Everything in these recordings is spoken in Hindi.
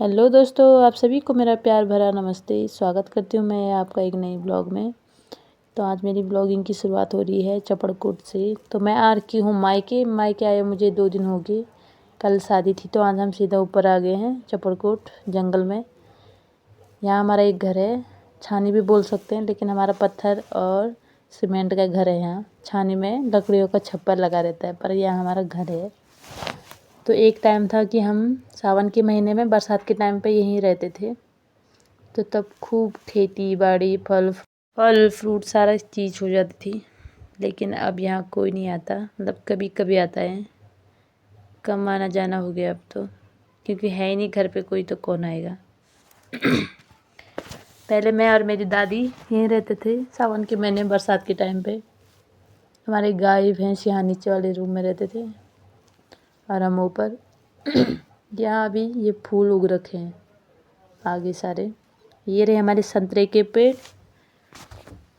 हेलो दोस्तों, आप सभी को मेरा प्यार भरा नमस्ते। स्वागत करती हूँ मैं आपका एक नई ब्लॉग में। तो आज मेरी ब्लॉगिंग की शुरुआत हो रही है चपड़कोट से। तो मैं आ रखी हूँ मायके आए मुझे 2 दिन हो गए। कल शादी थी तो आज हम सीधा ऊपर आ गए हैं चपड़कोट जंगल में। यहाँ हमारा एक घर है, छानी भी बोल सकते हैं, लेकिन हमारा पत्थर और सीमेंट का घर है। यहाँ छानी में लकड़ियों का छप्पर लगा रहता है, पर यहाँ हमारा घर है। तो एक टाइम था कि हम सावन के महीने में बरसात के टाइम पे यहीं रहते थे। तो तब खूब खेती बाड़ी फल फ्रूट सारा चीज़ हो जाती थी। लेकिन अब यहाँ कोई नहीं आता, मतलब कभी कभी आता है। कम आना जाना हो गया अब तो, क्योंकि है ही नहीं घर पे कोई, तो कौन आएगा। पहले मैं और मेरी दादी यहीं रहते थे सावन के महीने बरसात के टाइम पे। हमारे गाय भैंस यहाँ नीचे वाले रूम में रहते थे और हम ऊपर। यहाँ अभी ये फूल उग रखे हैं आगे सारे। ये रहे हमारे संतरे के पेड़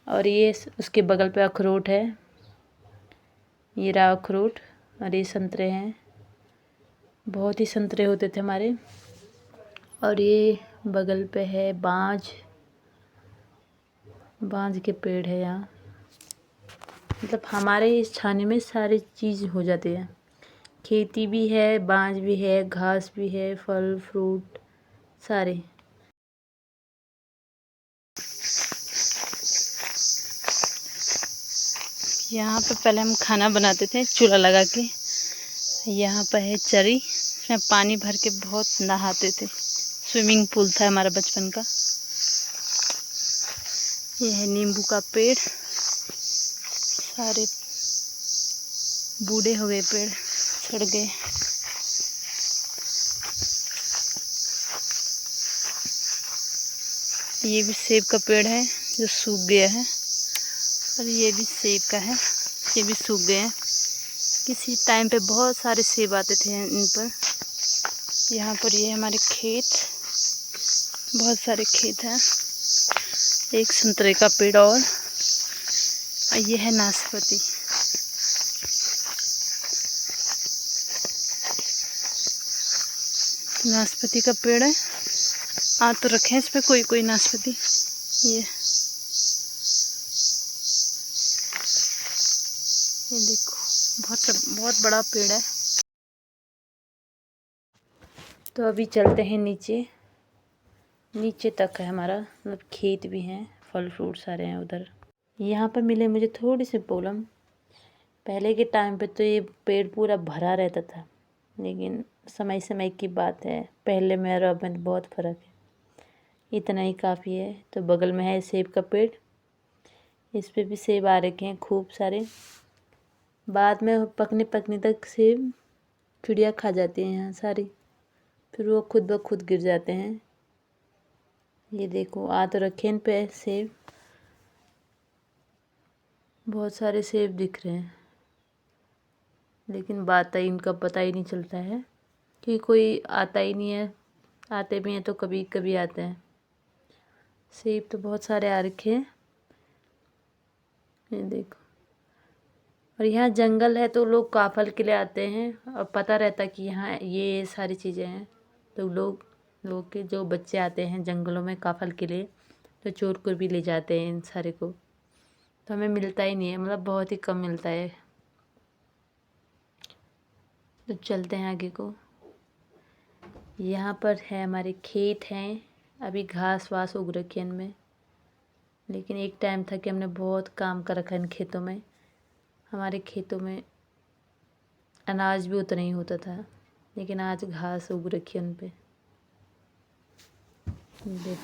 और ये उसके बगल पे अखरोट है। ये रहा अखरोट और ये संतरे हैं। बहुत ही संतरे होते थे हमारे। और ये बगल पे है बांज के पेड़ है यहाँ। मतलब हमारे इस छाने में सारी चीज़ हो जाती है। खेती भी है, बांज भी है, घास भी है, फल फ्रूट सारे। यहाँ पे पहले हम खाना बनाते थे चूल्हा लगा के। यहाँ पर है चरी, इसमें पानी भर के बहुत नहाते थे। स्विमिंग पूल था हमारा बचपन का। ये है नींबू का पेड़, सारे बूढ़े हो गए पेड़, सड़ गए। ये भी सेब का पेड़ है जो सूख गया है, और ये भी सेब का है, ये भी सूख गए हैं। किसी टाइम पे बहुत सारे सेब आते थे इन पर। यहाँ पर ये हमारे खेत, बहुत सारे खेत हैं। एक संतरे का पेड़ और ये है नाशपाती। नाशपाती का पेड़ है। आ तो रखे हैं इस पे कोई कोई नाशपाती। ये देखो, बहुत बड़ा पेड़ है। तो अभी चलते हैं नीचे तक है हमारा, मतलब खेत भी हैं, फल फ्रूट सारे हैं उधर। यहाँ पर मिले मुझे थोड़ी सी प्रॉब्लम। पहले के टाइम पे तो ये पेड़ पूरा भरा रहता था, लेकिन समय की बात है, पहले में और अब में बहुत फ़र्क है। इतना ही काफ़ी है। तो बगल में है सेब का पेड़, इस पे भी सेब आ रखे हैं खूब सारे। बाद में पकने तक सेब चिड़िया खा जाती हैं यहाँ सारी, फिर वो खुद ब खुद गिर जाते हैं। ये देखो, आ तो रखे इन पे सेब, बहुत सारे सेब दिख रहे हैं, लेकिन बात है इनका पता ही नहीं चलता है कि कोई आता ही नहीं है। आते भी हैं तो कभी कभी आते हैं। सेब तो बहुत सारे आ रखे हैं, ये देखो। और यहाँ जंगल है तो लोग काफल के लिए आते हैं, और पता रहता कि यहाँ ये सारी चीज़ें हैं। तो लोग के जो बच्चे आते हैं जंगलों में काफल के लिए, तो चोर को भी ले जाते हैं इन सारे को। तो हमें मिलता ही नहीं है, मतलब बहुत ही कम मिलता है। तो चलते हैं आगे को। यहाँ पर है हमारे खेत हैं, अभी घास वास उग रखी है इनमें। लेकिन एक टाइम था कि हमने बहुत काम कर रखा है इन खेतों में। हमारे खेतों में अनाज भी उतना ही होता था, लेकिन आज घास उग रखी है उन पे। देखो,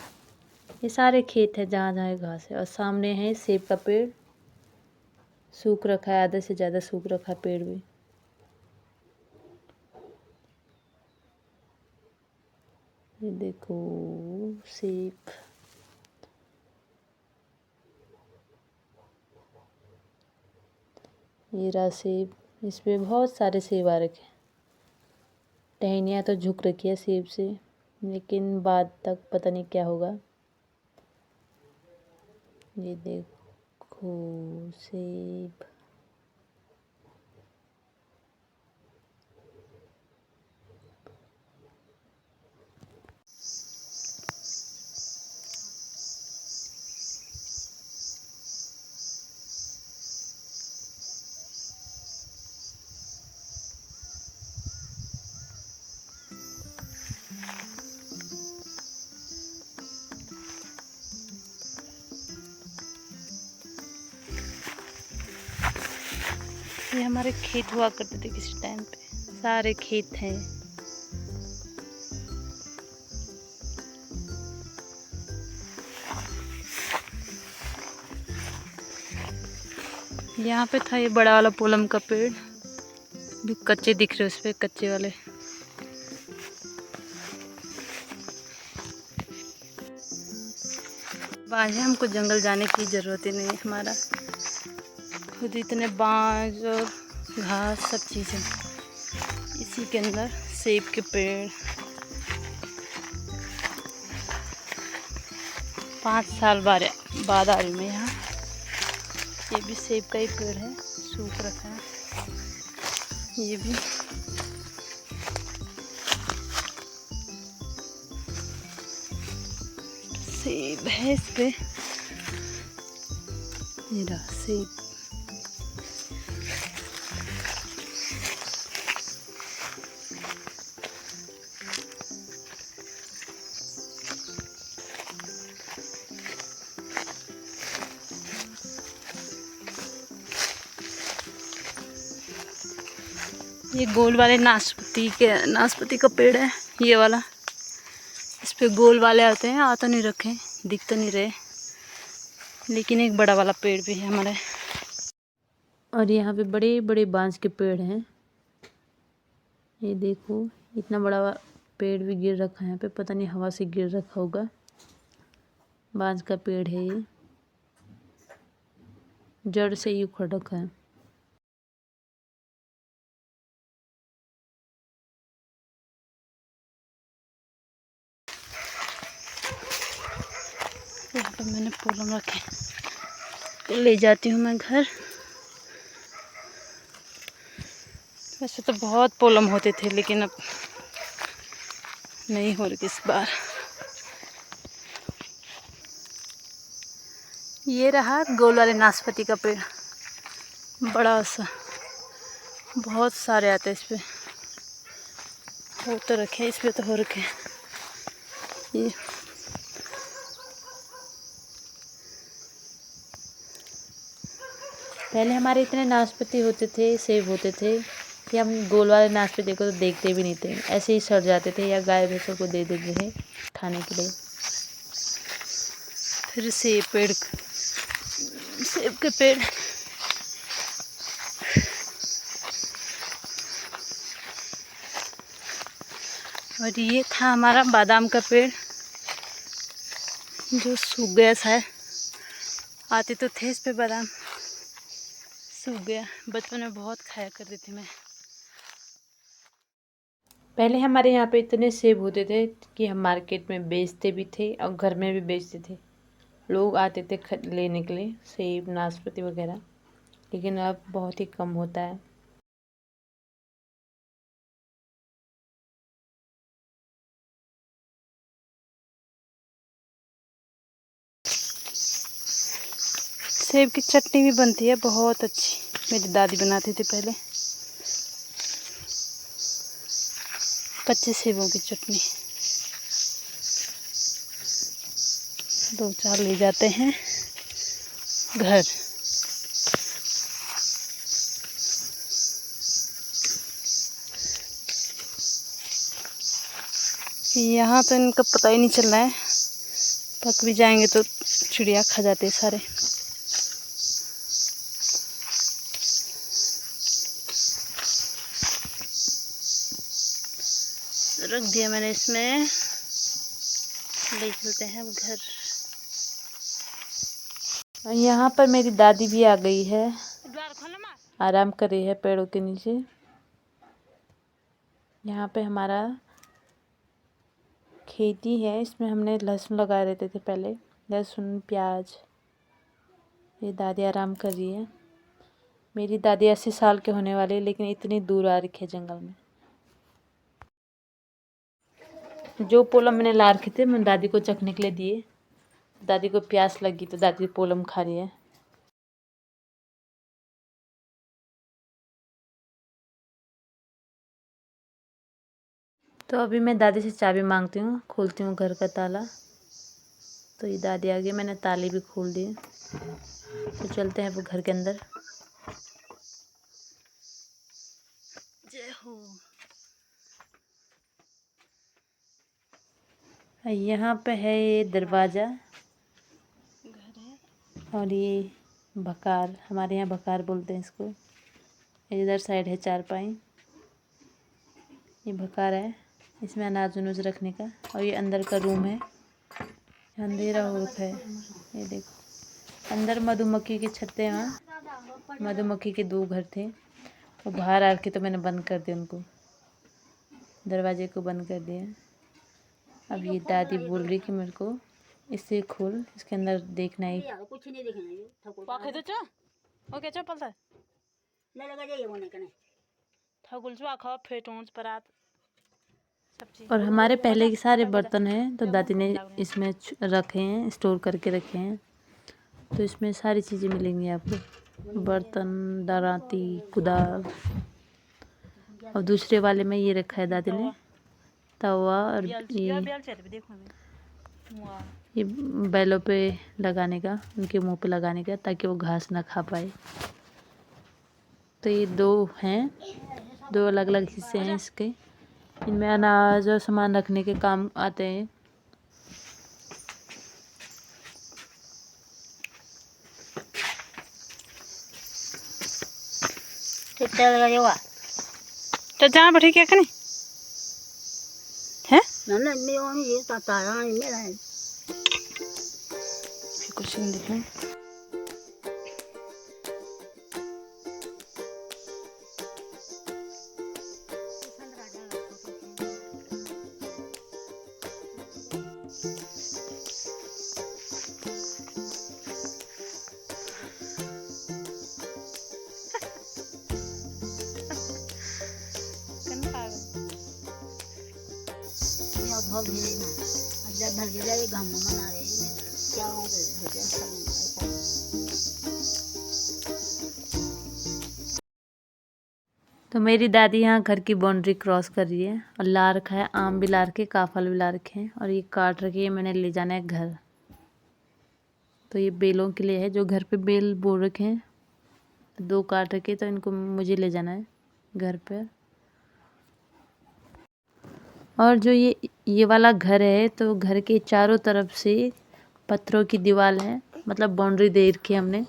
ये सारे खेत है जहाँ जहाँ घास है। और सामने है सेब का पेड़, सूख रखा है, आधे से ज़्यादा सूख रखा है पेड़ भी। ये देखो सेब, ये रहा सेब, इस पे बहुत सारे सेब आ रखे हैं। टहनियाँ तो झुक रखी है सेब से, लेकिन बाद तक पता नहीं क्या होगा। ये देखो सेब, हमारे खेत हुआ करते थे किसी टाइम पे, सारे खेत हैं। यहाँ पे था ये बड़ा वाला पोलम का पेड़, भी कच्चे दिख रहे उस पे, कच्चे वाले। बाज है, हमको जंगल जाने की ज़रूरत ही नहीं है, हमारा खुद इतने बाँझ और घास सब चीज़ें। इसी के अंदर सेब के पेड़ 5 साल बाद आ रही मैं यहाँ। ये भी सेब का ही पेड़ है, सूख रखा है। ये भी सेब है इस पे, ये रहा सेब। ये गोल वाले नाशपाती का पेड़ है, ये वाला। इस पे गोल वाले आते हैं, आ तो नहीं रखे, दिख तो नहीं रहे, लेकिन एक बड़ा वाला पेड़ भी है हमारे। और यहाँ पे बड़े बड़े बांस के पेड़ हैं। ये देखो, इतना बड़ा पेड़ भी गिर रखा है यहाँ पे, पता नहीं हवा से गिर रखा होगा। बांस का पेड़ है ये, जड़ से ही उखड़ रखा है। यहाँ पे मैंने पोलम रखे, तो ले जाती हूँ मैं घर। वैसे तो बहुत पोलम होते थे, लेकिन अब नहीं हो रही इस बार। ये रहा गोल वाले नाशपाती का पेड़, बड़ा सा, बहुत सारे आते हैं इस पे। हो तो रखे, इस पे तो हो रखे। ये पहले हमारे इतने नाशपाती होते थे, सेब होते थे कि हम गोल वाले नाशपाती को तो देखते भी नहीं थे, ऐसे ही सड़ जाते थे या गाय भैंसों को दे देते थे खाने के लिए। फिर सेब के पेड़ और ये था हमारा बादाम का पेड़, जो सूख गया था। आते तो थे इस पे बादाम, सूख गया। बचपन में बहुत खाया करती थी मैं। पहले हमारे यहाँ पे इतने सेब होते थे कि हम मार्केट में बेचते भी थे और घर में भी बेचते थे। लोग आते थे लेने के लिए सेब, नाशपाती वगैरह, लेकिन अब बहुत ही कम होता है। सेब की चटनी भी बनती है बहुत अच्छी, मेरी दादी बनाती थी पहले, कच्चे सेबों की चटनी। 2-4 ले जाते हैं घर। यहाँ तो इनका पता ही नहीं चल रहा है, पक भी जाएंगे तो चिड़िया खा जाते हैं सारे। रख दिया मैंने इसमें, ले चलते हैं घर। यहाँ पर मेरी दादी भी आ गई है, आराम कर रही है पेड़ों के नीचे। यहाँ पे हमारा खेती है, इसमें हमने लहसुन लगा देते थे पहले, लहसुन प्याज। ये दादी आराम कर रही है। मेरी दादी 80 साल के होने वाली है, लेकिन इतनी दूर आ रखी है जंगल में। जो पोलम मैंने ला रखे थे, मैंने दादी को चखने के लिए दिए। दादी को प्यास लगी तो दादी पोलम खा रही है। तो अभी मैं दादी से चाबी मांगती हूँ, खोलती हूँ घर का ताला। तो ये दादी आ गई, मैंने ताले भी खोल दिए। तो चलते हैं वो घर के अंदर। यहाँ पे है ये दरवाज़ा और ये बकार, हमारे यहाँ बकार बोलते हैं इसको। इधर साइड है चारपाई, ये बकार है, इसमें अनाज उनाज रखने का। और ये अंदर का रूम है, अंधेरा हो रखा है। ये देखो अंदर मधुमक्खी के छत्ते हैं, वहाँ मधुमक्खी के 2 घर थे, वो बाहर आके तो मैंने बंद कर दिया उनको, दरवाजे को बंद कर दिया। अब ये दादी बोल रही कि मेरे को इसे खोल, इसके अंदर देखना है। कुछ नहीं देखना। और हमारे पहले के सारे बर्तन हैं तो दादी ने इसमें रखे हैं, स्टोर करके रखे हैं। तो इसमें सारी चीज़ें मिलेंगी आपको, बर्तन, दराती, कुदाल। और दूसरे वाले में ये रखा है दादी ने तवा, और ये बैलों पे लगाने का, उनके मुंह पे लगाने का, ताकि वो घास ना खा पाए। तो ये 2 हैं, 2 अलग अलग हिस्से हैं इसके। इनमें अनाज और सामान रखने के काम आते हैं। तो जहाँ पर ठीक है कहीं है कुछ नहीं दिखा। तो मेरी दादी यहाँ घर की बाउंड्री क्रॉस कर रही है और ला रखा है आम भी ला रखे, काफल भी ला रखे हैं, और ये काट रखी है, मैंने ले जाना है घर। तो ये बेलों के लिए है, जो घर पे बेल बो रखे हैं, 2 काट रखे, तो इनको मुझे ले जाना है घर पे। और जो ये वाला घर है, तो घर के चारों तरफ से पत्थरों की दीवार है, मतलब बाउंड्री दे रखी है हमने,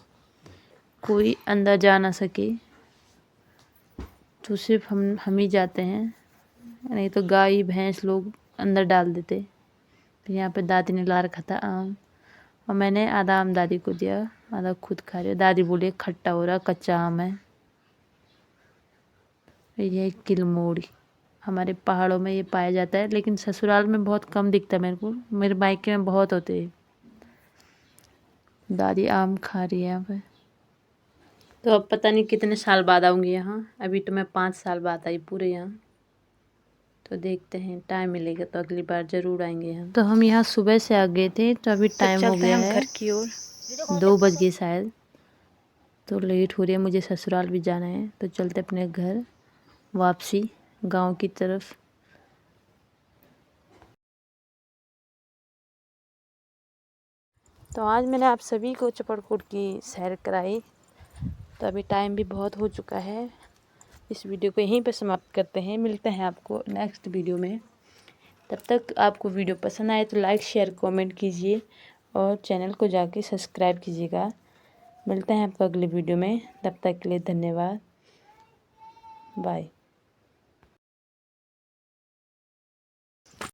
कोई अंदर जा ना सके। तो सिर्फ हम ही जाते हैं, नहीं तो गाय भैंस लोग अंदर डाल देते। तो यहाँ पे दादी ने ला रखा था आम, और मैंने आधा आम दादी को दिया, आधा खुद खा रही। दादी बोली खट्टा हो रहा, कच्चा आम है। ये है किलमोड़ी, हमारे पहाड़ों में ये पाया जाता है, लेकिन ससुराल में बहुत कम दिखता है मेरे को, मेरे मायके में बहुत होते हैं। दादी आम खा रही है यहाँ पे। तो अब पता नहीं कितने साल बाद आऊँगी यहाँ, अभी तो मैं 5 साल बाद आई पूरे यहाँ। तो देखते हैं, टाइम मिलेगा तो अगली बार ज़रूर आएंगे हम। तो हम यहाँ सुबह से आ गए थे, तो अभी टाइम हो गया है घर की ओर 2 बज गए शायद। तो लेट हो रही है, मुझे ससुराल भी जाना है, तो चलते अपने घर वापसी गांव की तरफ। तो आज मैंने आप सभी को चपड़कूट की सैर कराई। तो अभी टाइम भी बहुत हो चुका है, इस वीडियो को यहीं पर समाप्त करते हैं। मिलते हैं आपको नेक्स्ट वीडियो में। तब तक आपको वीडियो पसंद आए तो लाइक, शेयर, कमेंट कीजिए और चैनल को जाके सब्सक्राइब कीजिएगा। मिलते हैं आपको अगले वीडियो में, तब तक के लिए धन्यवाद, बाय।